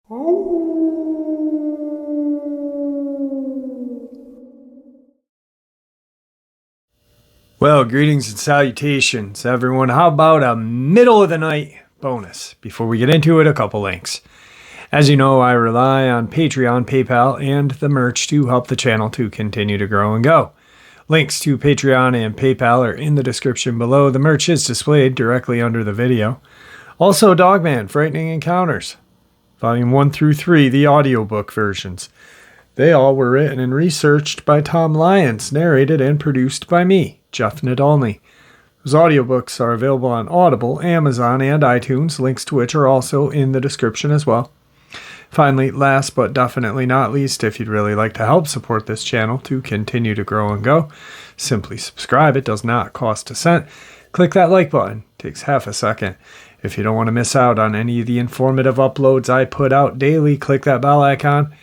Well, greetings and salutations, everyone. How about a middle of the night bonus? Before we get into it, a couple links. As you know, I rely on Patreon, PayPal, and the merch to help the channel to continue to grow and go. Links to Patreon and PayPal are in the description below. The merch is displayed directly under the video. Also, Dogman, Frightening Encounters, Volume 1 through 3, the audiobook versions. They all were written and researched by Tom Lyons, narrated and produced by me, Jeff Nadolny. Those audiobooks are available on Audible, Amazon, and iTunes, links to which are also in the description as well. Finally, last but definitely not least, if you'd really like to help support this channel to continue to grow and go, simply subscribe. It does not cost a cent. Click that like button. It takes half a second. If you don't want to miss out on any of the informative uploads I put out daily, click that bell icon.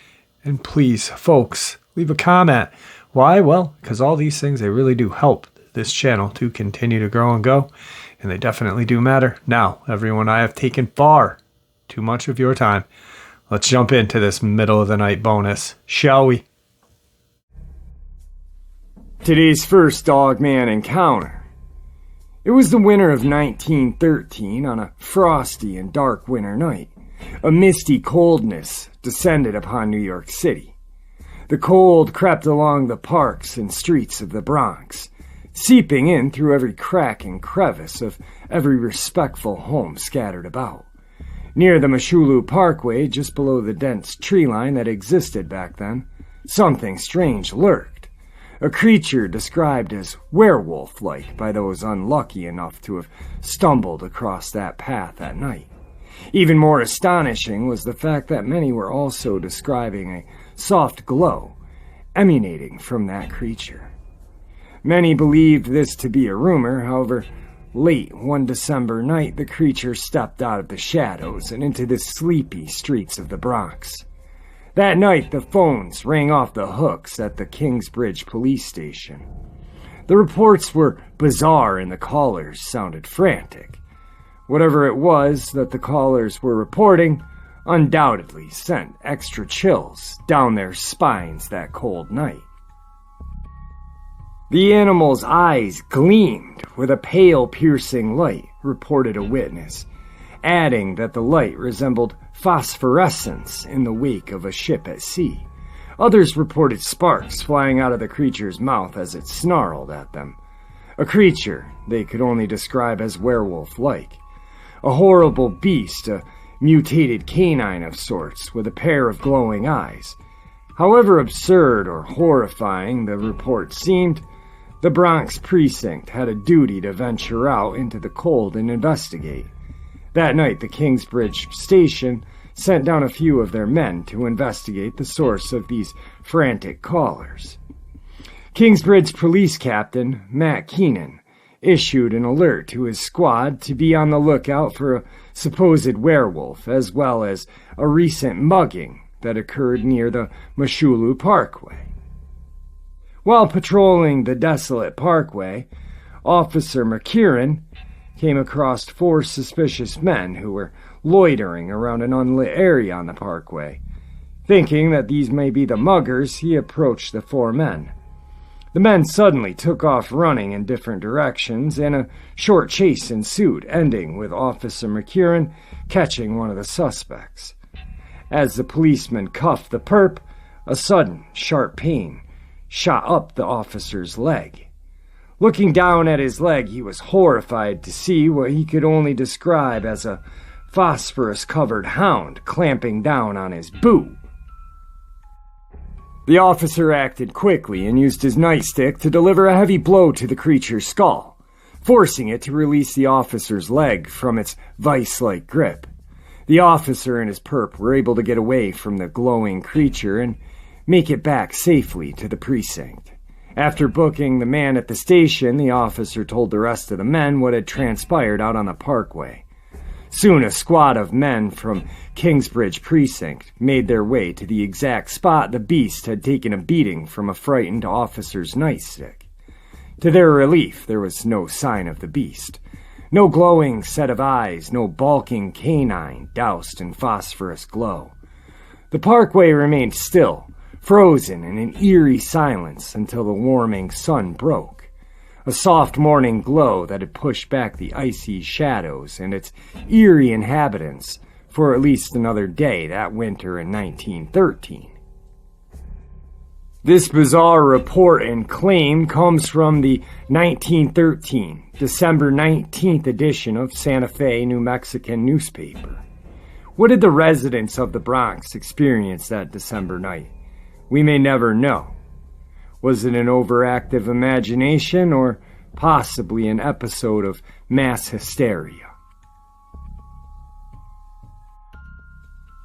And please, folks, leave a comment. Why? Well, because all these things, they really do help this channel to continue to grow and go. And they definitely do matter. Now, everyone, I have taken far too much of your time. Let's jump into this middle of the night bonus, shall we? Today's first Dogman encounter. It was the winter of 1913 on a frosty and dark winter night. A misty coldness descended upon New York City. The cold crept along the parks and streets of the Bronx, seeping in through every crack and crevice of every respectful home scattered about. Near the Moshulu Parkway, just below the dense tree line that existed back then, something strange lurked. A creature described as werewolf-like by those unlucky enough to have stumbled across that path at night. Even more astonishing was the fact that many were also describing a soft glow emanating from that creature. Many believed this to be a rumor. However, late one December night, the creature stepped out of the shadows and into the sleepy streets of the Bronx. That night, the phones rang off the hooks at the Kingsbridge police station. The reports were bizarre and the callers sounded frantic. Whatever it was that the callers were reporting undoubtedly sent extra chills down their spines that cold night. The animal's eyes gleamed with a pale, piercing light, reported a witness, adding that the light resembled phosphorescence in the wake of a ship at sea. Others reported sparks flying out of the creature's mouth as it snarled at them. A creature they could only describe as werewolf-like. A horrible beast, a mutated canine of sorts, with a pair of glowing eyes. However absurd or horrifying the report seemed, the Bronx precinct had a duty to venture out into the cold and investigate. That night, the Kingsbridge station sent down a few of their men to investigate the source of these frantic callers. Kingsbridge Police Captain Matt Keenan issued an alert to his squad to be on the lookout for a supposed werewolf, as well as a recent mugging that occurred near the Moshulu Parkway. While patrolling the desolate parkway, Officer McKieran came across 4 suspicious men who were loitering around an unlit area on the parkway. Thinking that these may be the muggers, he approached the 4 men. The men suddenly took off running in different directions, and a short chase ensued, ending with Officer McKieran catching one of the suspects. As the policeman cuffed the perp, a sudden, sharp pain shot up the officer's leg. Looking down at his leg, he was horrified to see what he could only describe as a phosphorus-covered hound clamping down on his boot. The officer acted quickly and used his nightstick to deliver a heavy blow to the creature's skull, forcing it to release the officer's leg from its vice-like grip. The officer and his perp were able to get away from the glowing creature and make it back safely to the precinct. After booking the man at the station, the officer told the rest of the men what had transpired out on the parkway. Soon a squad of men from Kingsbridge Precinct made their way to the exact spot the beast had taken a beating from a frightened officer's nightstick. To their relief, there was no sign of the beast. No glowing set of eyes, no bulking canine doused in phosphorus glow. The parkway remained still, frozen in an eerie silence until the warming sun broke. A soft morning glow that had pushed back the icy shadows and its eerie inhabitants for at least another day that winter in 1913. This bizarre report and claim comes from the 1913, December 19th edition of Santa Fe, New Mexican newspaper. What did the residents of the Bronx experience that December night? We may never know. Was it an overactive imagination or possibly an episode of mass hysteria?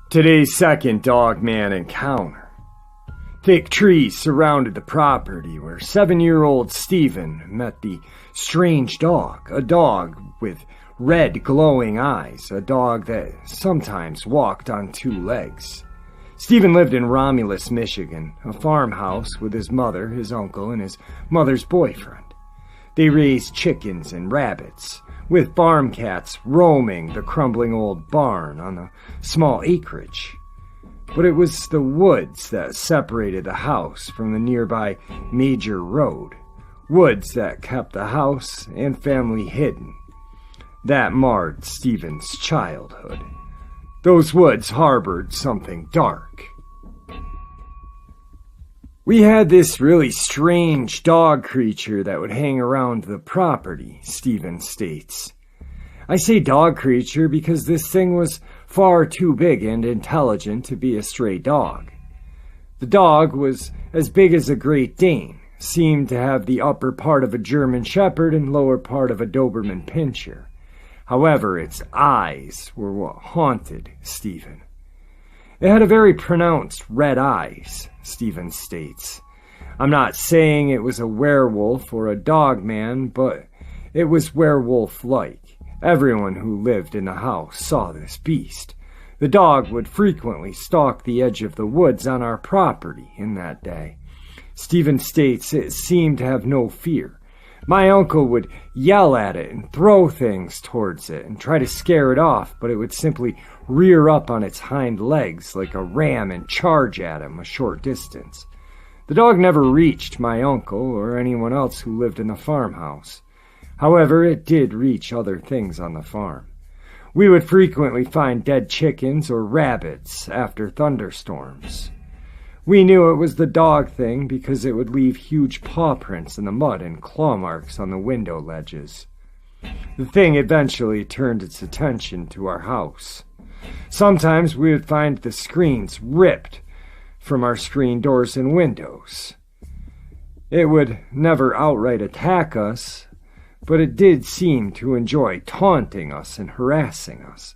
Today's second Dogman encounter. Thick trees surrounded the property where 7-year-old Stephen met the strange dog, a dog with red glowing eyes, a dog that sometimes walked on 2 legs. Stephen lived in Romulus, Michigan, a farmhouse with his mother, his uncle, and his mother's boyfriend. They raised chickens and rabbits, with farm cats roaming the crumbling old barn on a small acreage. But it was the woods that separated the house from the nearby major road, woods that kept the house and family hidden. That marred Stephen's childhood. Those woods harbored something dark. We had this really strange dog creature that would hang around the property, Stephen states. I say dog creature because this thing was far too big and intelligent to be a stray dog. The dog was as big as a Great Dane, seemed to have the upper part of a German Shepherd and lower part of a Doberman Pinscher. However, its eyes were what haunted Stephen. It had a very pronounced red eyes, Stephen states. I'm not saying it was a werewolf or a dogman, but it was werewolf-like. Everyone who lived in the house saw this beast. The dog would frequently stalk the edge of the woods on our property in that day. Stephen states it seemed to have no fear. My uncle would yell at it and throw things towards it and try to scare it off, but it would simply rear up on its hind legs like a ram and charge at him a short distance. The dog never reached my uncle or anyone else who lived in the farmhouse. However, it did reach other things on the farm. We would frequently find dead chickens or rabbits after thunderstorms. We knew it was the dog thing because it would leave huge paw prints in the mud and claw marks on the window ledges. The thing eventually turned its attention to our house. Sometimes we would find the screens ripped from our screen doors and windows. It would never outright attack us, but it did seem to enjoy taunting us and harassing us.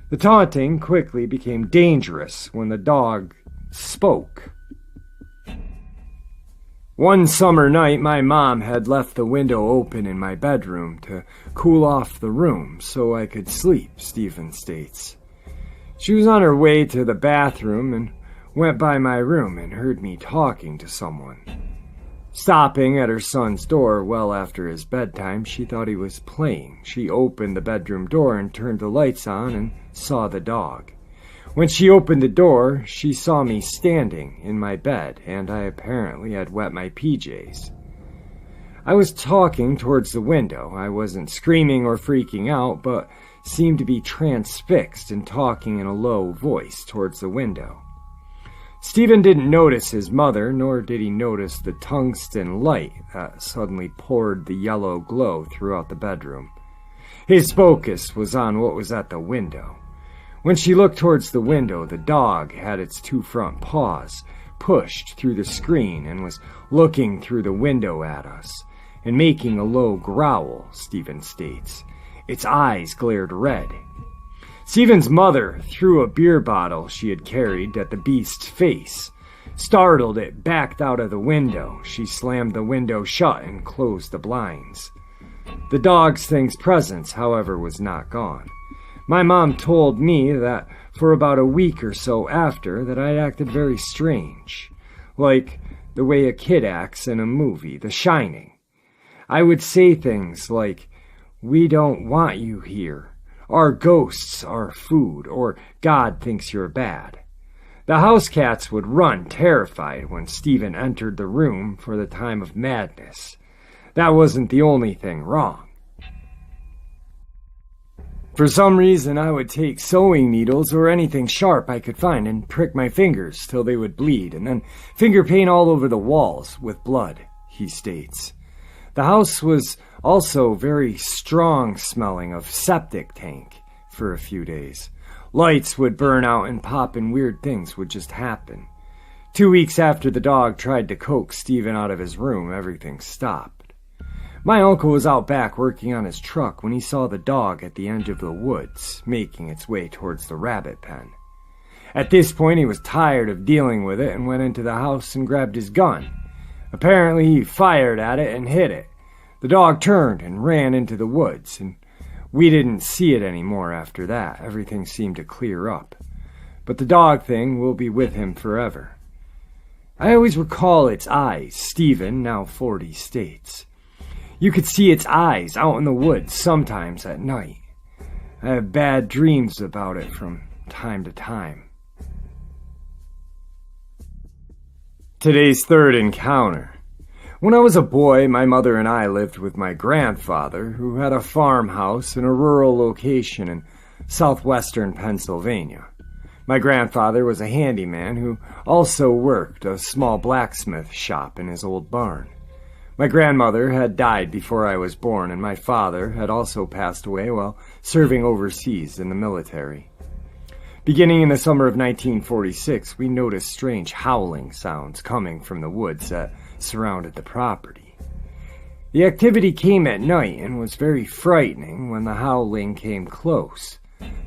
The taunting quickly became dangerous when the dog spoke. One summer night, my mom had left the window open in my bedroom to cool off the room so I could sleep, Stephen states. She was on her way to the bathroom and went by my room and heard me talking to someone. Stopping at her son's door well after his bedtime, she thought he was playing. She opened the bedroom door and turned the lights on and saw the dog. When she opened the door, she saw me standing in my bed, and I apparently had wet my PJs. I was talking towards the window. I wasn't screaming or freaking out, but seemed to be transfixed and talking in a low voice towards the window. Stephen didn't notice his mother, nor did he notice the tungsten light that suddenly poured the yellow glow throughout the bedroom. His focus was on what was at the window. When she looked towards the window, the dog had its 2 front paws pushed through the screen and was looking through the window at us and making a low growl, Stephen states. Its eyes glared red. Stephen's mother threw a beer bottle she had carried at the beast's face. Startled, it backed out of the window. She slammed the window shut and closed the blinds. The dog's thing's presence, however, was not gone. My mom told me that for about a week or so after that I'd acted very strange, like the way a kid acts in a movie, The Shining. I would say things like, "We don't want you here," "Our ghosts are food," or "God thinks you're bad." The house cats would run terrified when Stephen entered the room for the time of madness. That wasn't the only thing wrong. For some reason, I would take sewing needles or anything sharp I could find and prick my fingers till they would bleed, and then finger paint all over the walls with blood, he states. The house was also very strong smelling of septic tank for a few days. Lights would burn out and pop and weird things would just happen. 2 weeks after the dog tried to coax Stephen out of his room, everything stopped. My uncle was out back working on his truck when he saw the dog at the edge of the woods, making its way towards the rabbit pen. At this point, he was tired of dealing with it and went into the house and grabbed his gun. Apparently, he fired at it and hit it. The dog turned and ran into the woods, and we didn't see it anymore after that. Everything seemed to clear up. But the dog thing will be with him forever. I always recall its eyes, Stephen, now 40, states. You could see its eyes out in the woods sometimes at night. I have bad dreams about it from time to time. Today's third encounter. When I was a boy, my mother and I lived with my grandfather, who had a farmhouse in a rural location in southwestern Pennsylvania. My grandfather was a handyman who also worked a small blacksmith shop in his old barn. My grandmother had died before I was born, and my father had also passed away while serving overseas in the military. Beginning in the summer of 1946, we noticed strange howling sounds coming from the woods that surrounded the property. The activity came at night and was very frightening when the howling came close.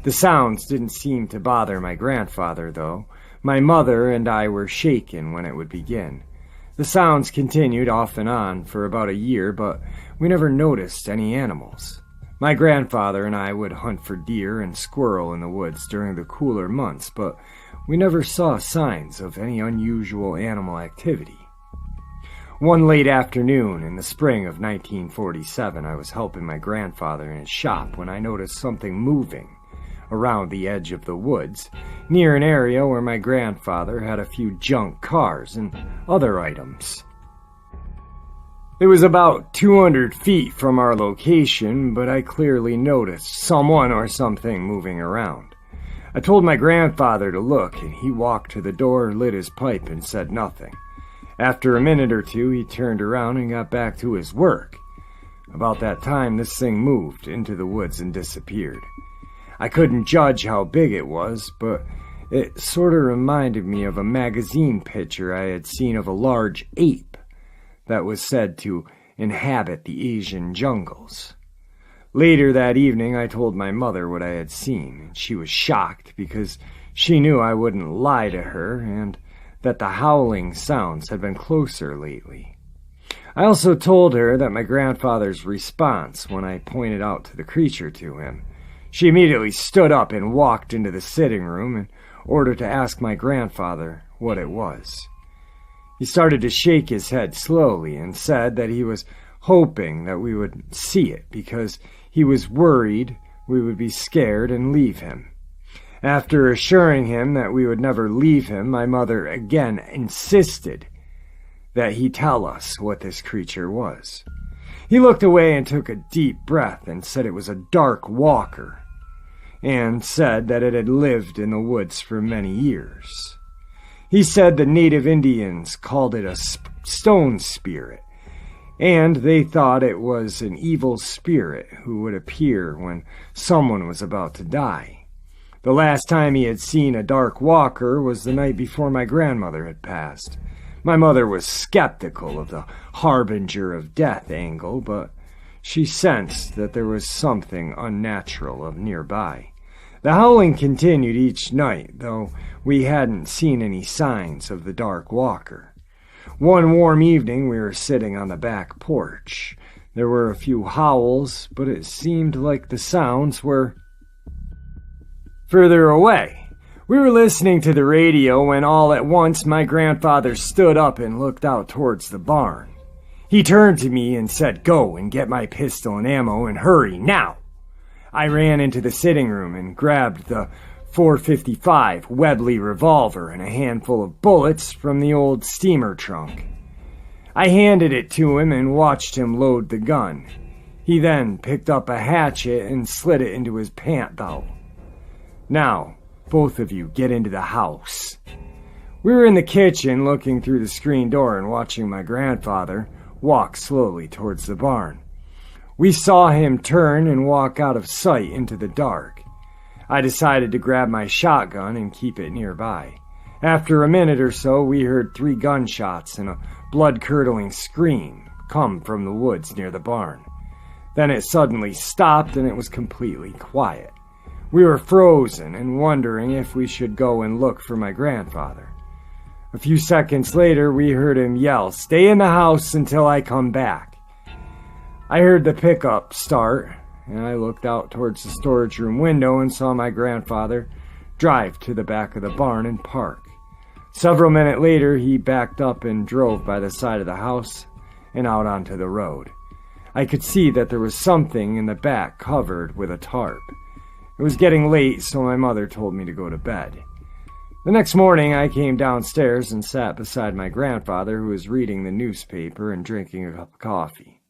The sounds didn't seem to bother my grandfather, though. My mother and I were shaken when it would begin. The sounds continued off and on for about a year, but we never noticed any animals. My grandfather and I would hunt for deer and squirrel in the woods during the cooler months, but we never saw signs of any unusual animal activity. One late afternoon in the spring of 1947, I was helping my grandfather in his shop when I noticed something moving around the edge of the woods, near an area where my grandfather had a few junk cars and other items. It was about 200 feet from our location, but I clearly noticed someone or something moving around. I told my grandfather to look, and he walked to the door, lit his pipe, and said nothing. After a minute or two, he turned around and got back to his work. About that time, this thing moved into the woods and disappeared. I couldn't judge how big it was, but it sort of reminded me of a magazine picture I had seen of a large ape that was said to inhabit the Asian jungles. Later that evening, I told my mother what I had seen, and she was shocked because she knew I wouldn't lie to her and that the howling sounds had been closer lately. I also told her that my grandfather's response when I pointed out the creature to him. She immediately stood up and walked into the sitting room in order to ask my grandfather what it was. He started to shake his head slowly and said that he was hoping that we would see it because he was worried we would be scared and leave him. After assuring him that we would never leave him, my mother again insisted that he tell us what this creature was. He looked away and took a deep breath and said it was a dark walker, and said that it had lived in the woods for many years. He said the native Indians called it a stone spirit, and they thought it was an evil spirit who would appear when someone was about to die. The last time he had seen a dark walker was the night before my grandmother had passed. My mother was skeptical of the harbinger of death angle, but she sensed that there was something unnatural nearby. The howling continued each night, though we hadn't seen any signs of the dark walker. One warm evening, we were sitting on the back porch. There were a few howls, but it seemed like the sounds were further away. We were listening to the radio when all at once my grandfather stood up and looked out towards the barn. He turned to me and said, "Go and get my pistol and ammo and hurry now." I ran into the sitting room and grabbed the .455 Webley revolver and a handful of bullets from the old steamer trunk. I handed it to him and watched him load the gun. He then picked up a hatchet and slid it into his pant belt. Now, both of you get into the house. We were in the kitchen looking through the screen door and watching my grandfather walk slowly towards the barn. We saw him turn and walk out of sight into the dark. I decided to grab my shotgun and keep it nearby. After a minute or so, we heard 3 gunshots and a blood-curdling scream come from the woods near the barn. Then it suddenly stopped and it was completely quiet. We were frozen and wondering if we should go and look for my grandfather. A few seconds later, we heard him yell, "Stay in the house until I come back." I heard the pickup start, and I looked out towards the storage room window and saw my grandfather drive to the back of the barn and park. Several minutes later, he backed up and drove by the side of the house and out onto the road. I could see that there was something in the back covered with a tarp. It was getting late, so my mother told me to go to bed. The next morning, I came downstairs and sat beside my grandfather, who was reading the newspaper and drinking a cup of coffee.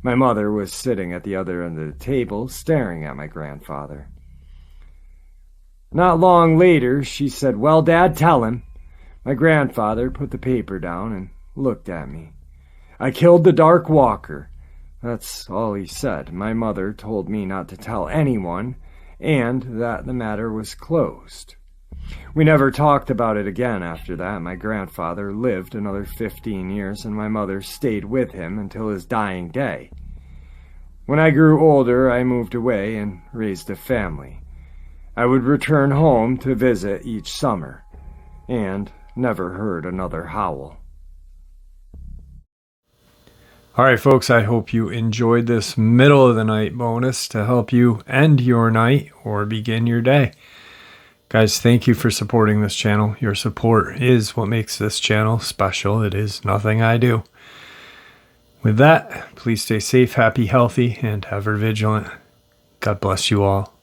My mother was sitting at the other end of the table, staring at my grandfather. Not long later, she said, "Well, Dad, tell him." My grandfather put the paper down and looked at me. "I killed the Dark Walker." That's all he said. My mother told me not to tell anyone, and that the matter was closed. We never talked about it again after that. My grandfather lived another 15 years, and my mother stayed with him until his dying day. When I grew older, I moved away and raised a family. I would return home to visit each summer, and never heard another howl. All right, folks, I hope you enjoyed this middle of the night bonus to help you end your night or begin your day. Guys, thank you for supporting this channel. Your support is what makes this channel special. It is nothing I do. With that, please stay safe, happy, healthy, and ever vigilant. God bless you all.